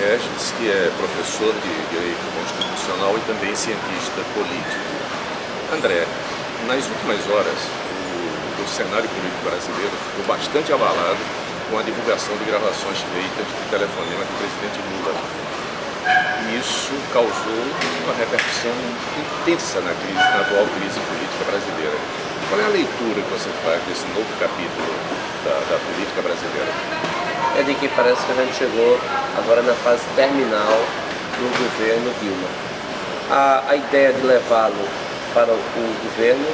Regis, que é professor de Direito Constitucional e também cientista político. André, nas últimas horas, o cenário político brasileiro ficou bastante abalado com a divulgação de gravações feitas de telefonema do presidente Lula. E isso causou uma repercussão intensa na atual crise política brasileira. Qual é a leitura que você faz desse novo capítulo da política brasileira? É de que parece que a gente chegou agora na fase terminal do governo Dilma. A ideia de levá-lo para o governo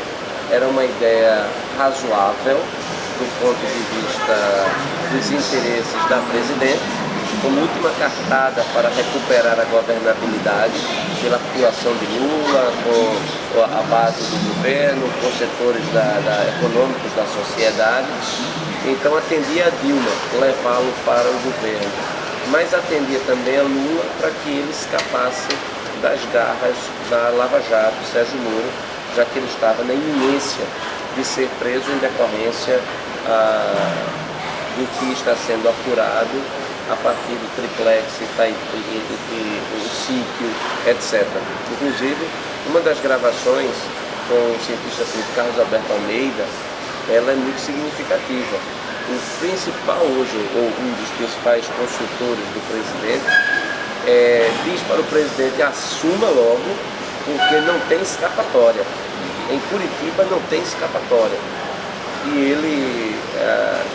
era uma ideia razoável do ponto de vista dos interesses da presidente, como última cartada para recuperar a governabilidade pela atuação de Lula, com a base do governo, com setores econômicos da sociedade. Então atendia a Dilma levá-lo para o governo, mas atendia também a Lula para que ele escapasse das garras da Lava Jato, Sérgio Moro, já que ele estava na iminência de ser preso em decorrência do que está sendo apurado a partir do triplex, o sítio, etc. Inclusive, uma das gravações com o cientista político Carlos Alberto Almeida, ela é muito significativa. O principal hoje, ou um dos principais consultores do presidente, diz para o presidente: assuma logo, porque não tem escapatória. Em Curitiba não tem escapatória. E ele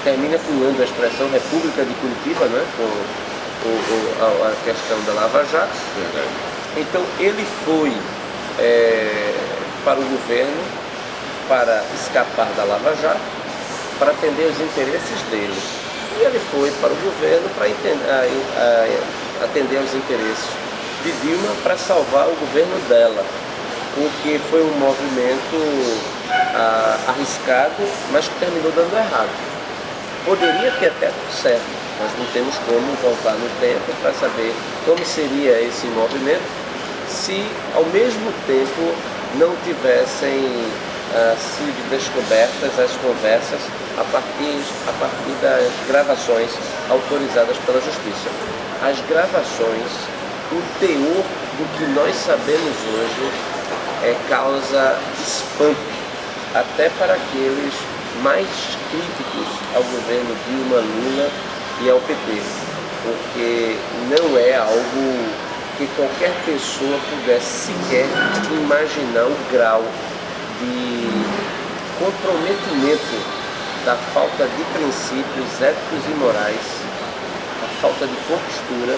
termina cunhando a expressão República de Curitiba, né, com a questão da Lava Jato. Então ele foi para o governo para escapar da Lava Jato, para atender os interesses dele. E ele foi para o governo para atender aos interesses de Dilma, para salvar o governo dela, o que foi um movimento arriscado, mas que terminou dando errado. Poderia ter até dado certo, nós não temos como voltar no tempo para saber como seria esse movimento se ao mesmo tempo não tivessem sido descobertas as conversas a partir das gravações autorizadas pela Justiça. As gravações, o teor do que nós sabemos hoje causa espanto, até para aqueles mais críticos ao governo Dilma, Lula e ao PT, porque não é algo que qualquer pessoa pudesse sequer imaginar o grau de comprometimento da falta de princípios éticos e morais, a falta de postura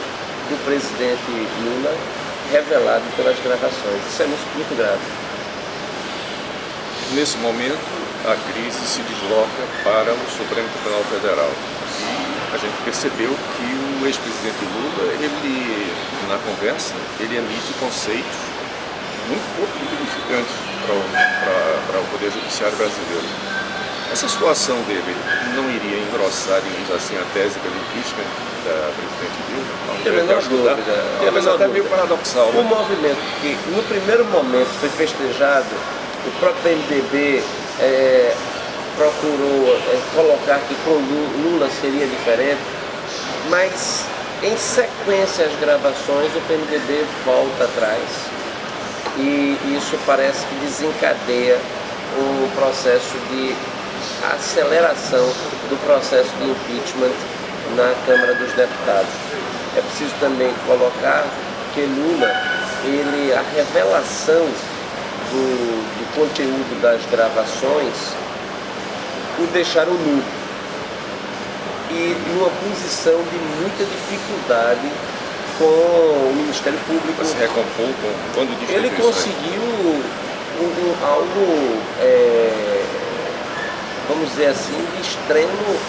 do presidente Lula, revelado pelas gravações. Isso é muito grave. Nesse momento, a crise se desloca para o Supremo Tribunal Federal. E a gente percebeu que o ex-presidente Lula, ele, na conversa, ele emite conceitos muito pouco dignificantes para o Poder Judiciário brasileiro. Essa situação dele não iria engrossar, digamos assim, a tese pelo impeachment da presidente Dilma? Não tem a menor dúvida. Mas até meio paradoxal. Um movimento que, no primeiro momento, foi festejado, o próprio PMDB procurou colocar que com Lula seria diferente, mas em sequência às gravações o PMDB volta atrás e isso parece que desencadeia um processo de aceleração do processo de impeachment na Câmara dos Deputados. É preciso também colocar que Lula, a revelação do conteúdo das gravações o deixaram nu e numa posição de muita dificuldade com o Ministério Público. Para se recompor quando ele conseguiu algo, vamos dizer assim, de extremo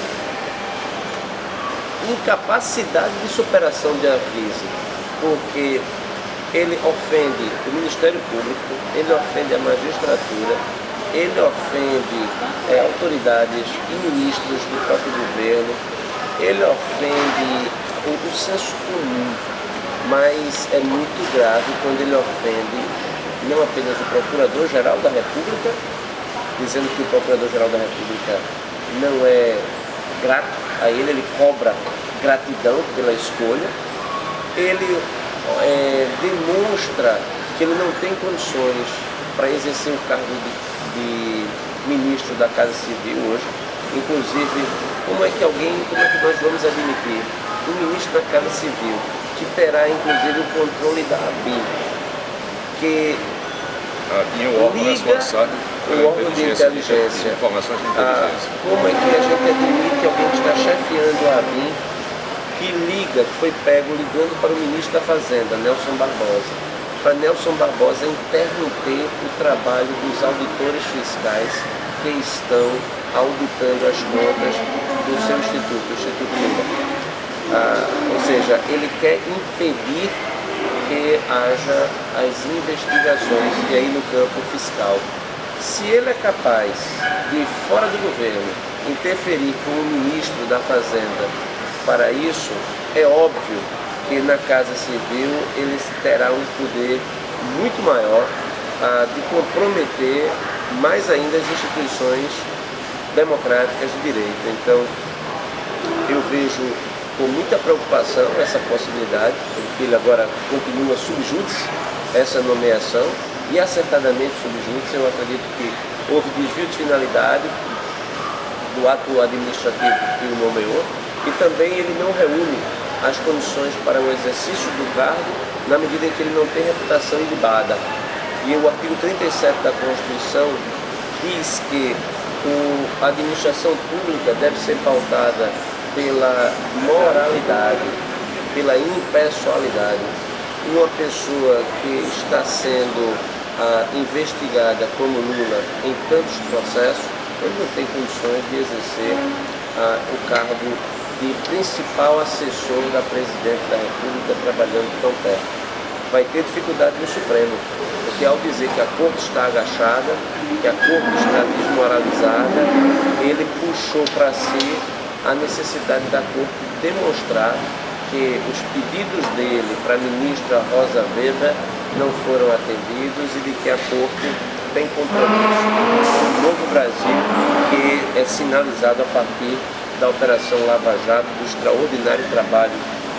incapacidade de superação da crise, porque ele ofende o Ministério Público, ele ofende a magistratura, ele ofende autoridades e ministros do próprio governo, ele ofende o senso comum, mas é muito grave quando ele ofende não apenas o Procurador-Geral da República, dizendo que o Procurador-Geral da República não é grato a ele cobra gratidão pela escolha, ele demonstra que ele não tem condições para exercer o cargo de ministro da Casa Civil hoje. Inclusive, como é que nós vamos admitir um ministro da Casa Civil que terá inclusive o controle da ABIN, que a ABIN é o órgão responsável o órgão de inteligência, informações de inteligência. como é que a gente admite alguém que está chefiando a ABIN, que foi pego ligando para o ministro da Fazenda, Nelson Barbosa, para Nelson Barbosa interromper o trabalho dos auditores fiscais que estão auditando as contas do seu instituto, o Instituto Lula. Ou seja, ele quer impedir que haja as investigações, e aí no campo fiscal. Se ele é capaz de, fora do governo, interferir com o ministro da Fazenda para isso, é óbvio que na Casa Civil ele terá um poder muito maior de comprometer mais ainda as instituições democráticas de direito. Então, eu vejo com muita preocupação essa possibilidade, porque ele agora continua subjúdice, essa nomeação, e acertadamente subjúdice. Eu acredito que houve desvio de finalidade do ato administrativo que o nomeou, e também ele não reúne as condições para o exercício do cargo na medida em que ele não tem reputação ilibada. E o artigo 37 da Constituição diz que a administração pública deve ser pautada pela moralidade, pela impessoalidade. Uma pessoa que está sendo investigada como Lula em tantos processos, ele não tem condições de exercer o cargo de principal assessor da Presidente da República trabalhando tão perto. Vai ter dificuldade no Supremo, porque ao dizer que a Corte está agachada, que a Corte está desmoralizada, ele puxou para si a necessidade da Corte demonstrar que os pedidos dele para a ministra Rosa Weber não foram atendidos e de que a Corte tem compromisso com o novo Brasil, que é sinalizado a partir da Operação Lava Jato, do extraordinário trabalho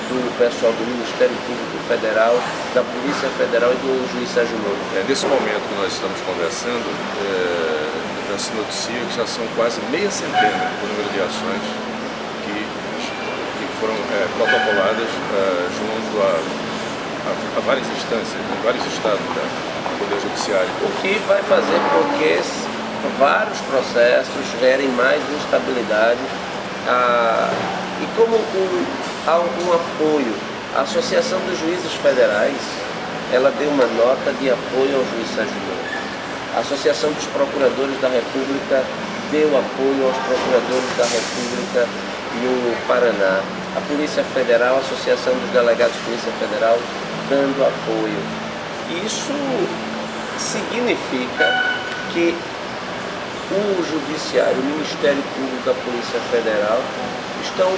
do pessoal do Ministério Público Federal, da Polícia Federal e do juiz Sérgio Moro. Nesse momento que nós estamos conversando, se noticia que já são quase meia centena o número de ações que foram protocoladas junto a várias instâncias, em vários estados do Poder Judiciário. O que vai fazer com que vários processos gerem mais instabilidade. E como há algum apoio, a Associação dos Juízes Federais, ela deu uma nota de apoio ao juiz Sérgio Moro. A Associação dos Procuradores da República deu apoio aos procuradores da República no Paraná. A Polícia Federal, a Associação dos Delegados de Polícia Federal, dando apoio. Isso significa que o Judiciário, o Ministério Público, a Polícia Federal estão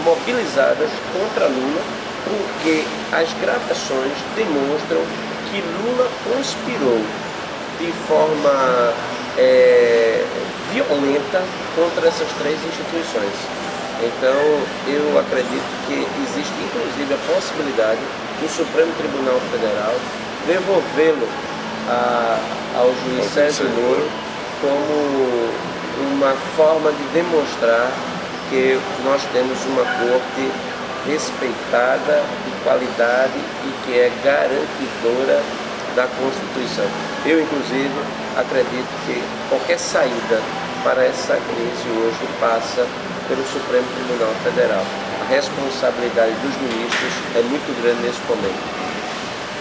mobilizadas contra Lula, porque as gravações demonstram que Lula conspirou de forma violenta contra essas três instituições. Então, eu acredito que existe inclusive a possibilidade do Supremo Tribunal Federal devolvê-lo ao juiz Sérgio Moro como uma forma de demonstrar que nós temos uma corte respeitada, de qualidade e que é garantidora da Constituição. Eu, inclusive, acredito que qualquer saída para essa crise hoje passa pelo Supremo Tribunal Federal. A responsabilidade dos ministros é muito grande nesse momento.